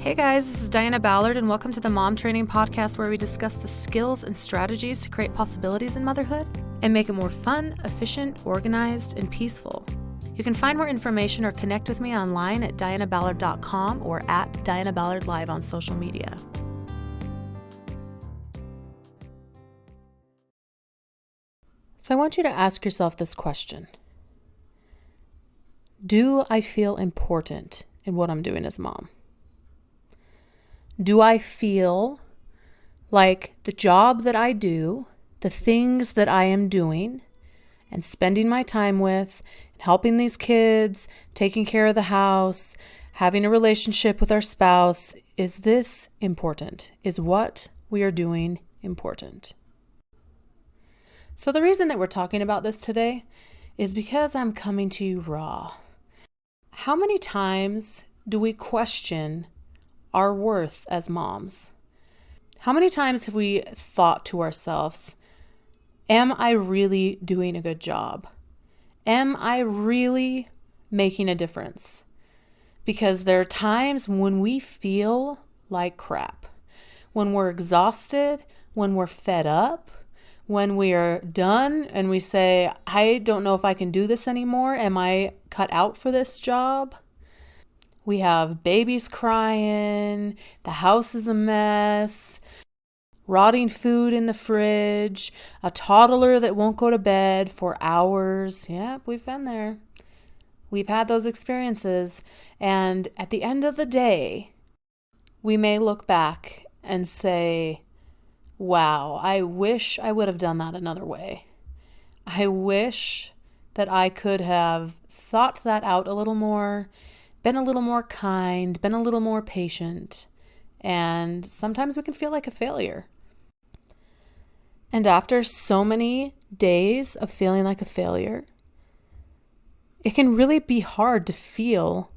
Hey guys, this is Diana Ballard, and welcome to the Mom Training Podcast, where we discuss the skills and strategies to create possibilities in motherhood and make it more fun, efficient, organized, and peaceful. You can find more information or connect with me online at dianaballard.com or at Diana Ballard Live on social media. So I want you to ask yourself this question. Do I feel important in what I'm doing as mom? Do I feel like the job that I do, the things that I am doing and spending my time with, helping these kids, taking care of the house, having a relationship with our spouse, is this important? Is what we are doing important? So the reason that we're talking about this today is because I'm coming to you raw. How many times do we question our worth as moms? How many times have we thought to ourselves, am I really doing a good job? Am I really making a difference? Because there are times when we feel like crap, when we're exhausted, when we're fed up, when we are done and we say, I don't know if I can do this anymore. Am I cut out for this job? We have babies crying, the house is a mess, rotting food in the fridge, a toddler that won't go to bed for hours. Yep, we've been there. We've had those experiences. And at the end of the day, we may look back and say, wow, I wish I would have done that another way. I wish that I could have thought that out a little more, been a little more kind, been a little more patient. And sometimes we can feel like a failure. And after so many days of feeling like a failure, it can really be hard to feel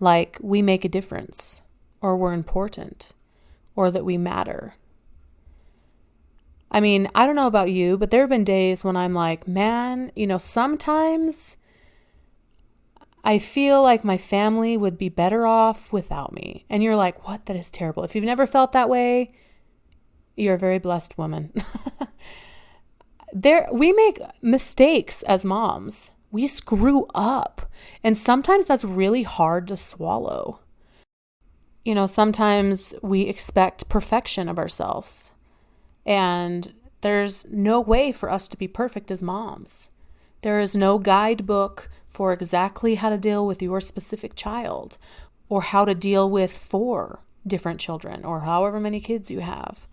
like we make a difference, or we're important, or that we matter. I mean, I don't know about you, but there have been days when I'm like, man, sometimes I feel like my family would be better off without me. And you're like, what? That is terrible. If you've never felt that way, you're a very blessed woman. We make mistakes as moms. We screw up. And sometimes that's really hard to swallow. Sometimes we expect perfection of ourselves. And there's no way for us to be perfect as moms. There is no guidebook for exactly how to deal with your specific child, or how to deal with 4 different children, or however many kids you have.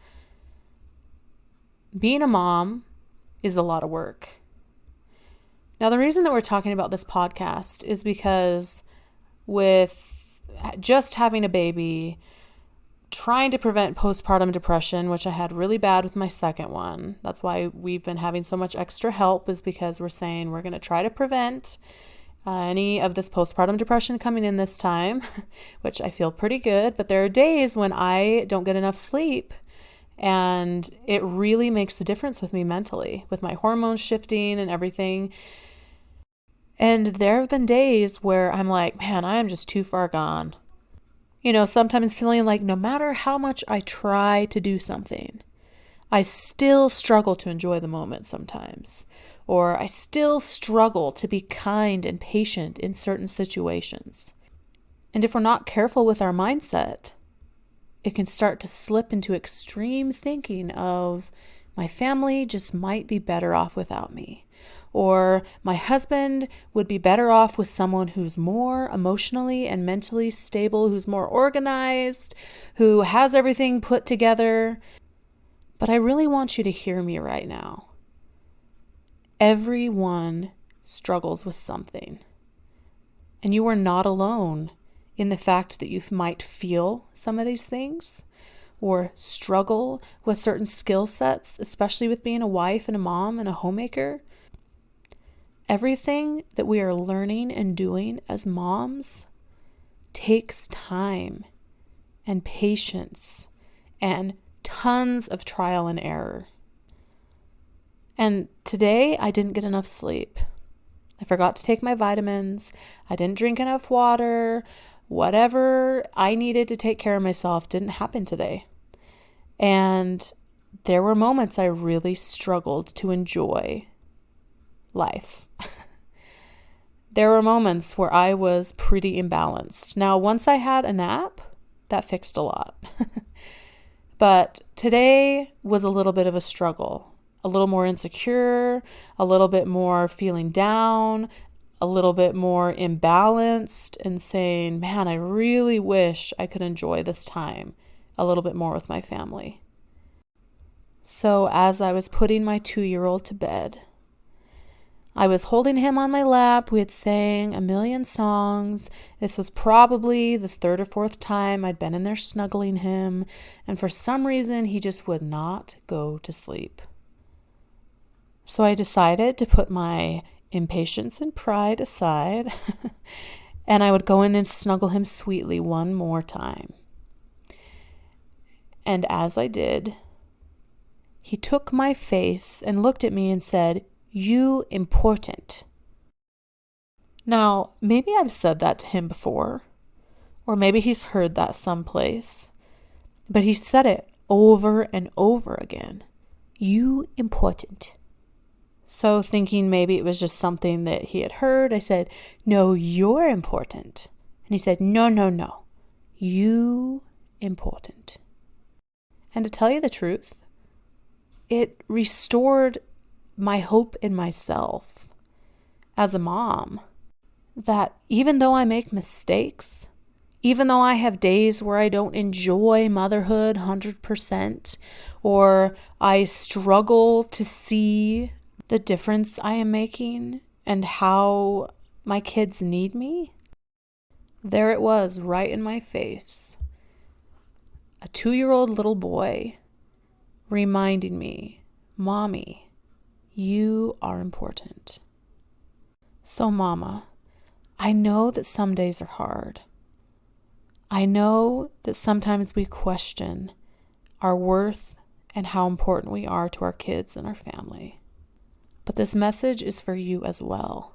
Being a mom is a lot of work. Now, the reason that we're talking about this podcast is because with just having a baby, trying to prevent postpartum depression, which I had really bad with my second one. That's why we've been having so much extra help, is because we're saying we're going to try to prevent any of this postpartum depression coming in this time, which I feel pretty good. But there are days when I don't get enough sleep, and it really makes a difference with me mentally, with my hormones shifting and everything. And there have been days where I'm like, man, I am just too far gone. Sometimes feeling like no matter how much I try to do something, I still struggle to enjoy the moment sometimes. Or I still struggle to be kind and patient in certain situations. And if we're not careful with our mindset, it can start to slip into extreme thinking of, my family just might be better off without me. Or my husband would be better off with someone who's more emotionally and mentally stable, who's more organized, who has everything put together. But I really want you to hear me right now. Everyone struggles with something. And you are not alone in the fact that you might feel some of these things, or struggle with certain skill sets, especially with being a wife and a mom and a homemaker. Everything that we are learning and doing as moms takes time and patience and tons of trial and error. And today I didn't get enough sleep. I forgot to take my vitamins. I didn't drink enough water. whatever I needed to take care of myself didn't happen today. And there were moments I really struggled to enjoy life. There were moments where I was pretty imbalanced. Now, once I had a nap, that fixed a lot. But today was a little bit of a struggle, a little more insecure, a little bit more feeling down, a little bit more imbalanced, and saying, man, I really wish I could enjoy this time a little bit more with my family. So as I was putting my 2-year-old to bed, I was holding him on my lap. We had sang a million songs. This was probably the 3rd or 4th time I'd been in there snuggling him. And for some reason, he just would not go to sleep. So I decided to put my impatience and pride aside, and I would go in and snuggle him sweetly one more time. And as I did, he took my face and looked at me and said, "You important." Now, maybe I've said that to him before, or maybe he's heard that someplace, but he said it over and over again. You important. So thinking maybe it was just something that he had heard, I said, "No, you're important." And he said, No, you important. And to tell you the truth, it restored my hope in myself as a mom, that even though I make mistakes, even though I have days where I don't enjoy motherhood 100%, or I struggle to see the difference I am making and how my kids need me, there it was right in my face. A 2-year-old little boy reminding me, Mommy, you are important. So, Mama, I know that some days are hard. I know that sometimes we question our worth and how important we are to our kids and our family. But this message is for you as well.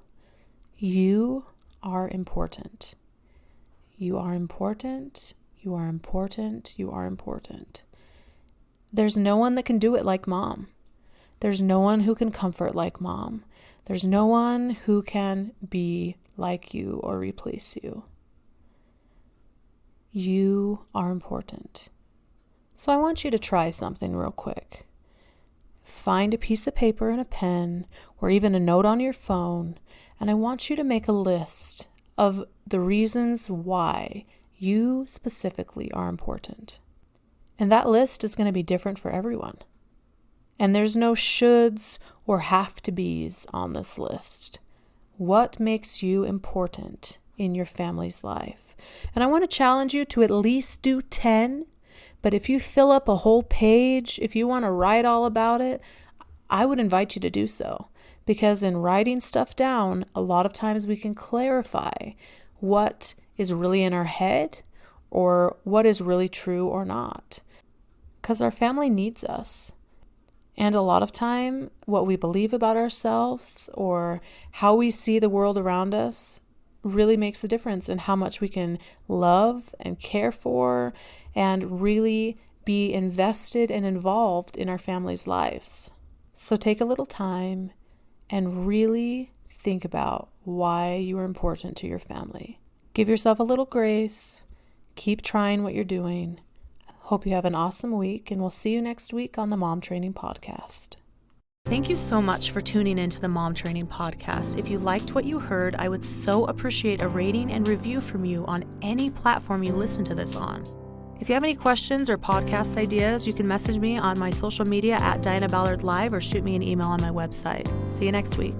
You are important. You are important. You are important. You are important. There's no one that can do it like Mom. There's no one who can comfort like Mom. There's no one who can be like you or replace you. You are important. So I want you to try something real quick. Find a piece of paper and a pen, or even a note on your phone, and I want you to make a list of the reasons why you specifically are important. And that list is going to be different for everyone. And there's no shoulds or have to be's on this list. What makes you important in your family's life? And I want to challenge you to at least do 10. But if you fill up a whole page, if you want to write all about it, I would invite you to do so. Because in writing stuff down, a lot of times we can clarify what is really in our head or what is really true or not. Because our family needs us. And a lot of time, what we believe about ourselves or how we see the world around us really makes a difference in how much we can love and care for and really be invested and involved in our family's lives. So take a little time and really think about why you are important to your family. Give yourself a little grace. Keep trying what you're doing. Hope you have an awesome week, and we'll see you next week on the Mom Training Podcast. Thank you so much for tuning into the Mom Training Podcast. If you liked what you heard, I would so appreciate a rating and review from you on any platform you listen to this on. If you have any questions or podcast ideas, you can message me on my social media at Diana Ballard Live or shoot me an email on my website. See you next week.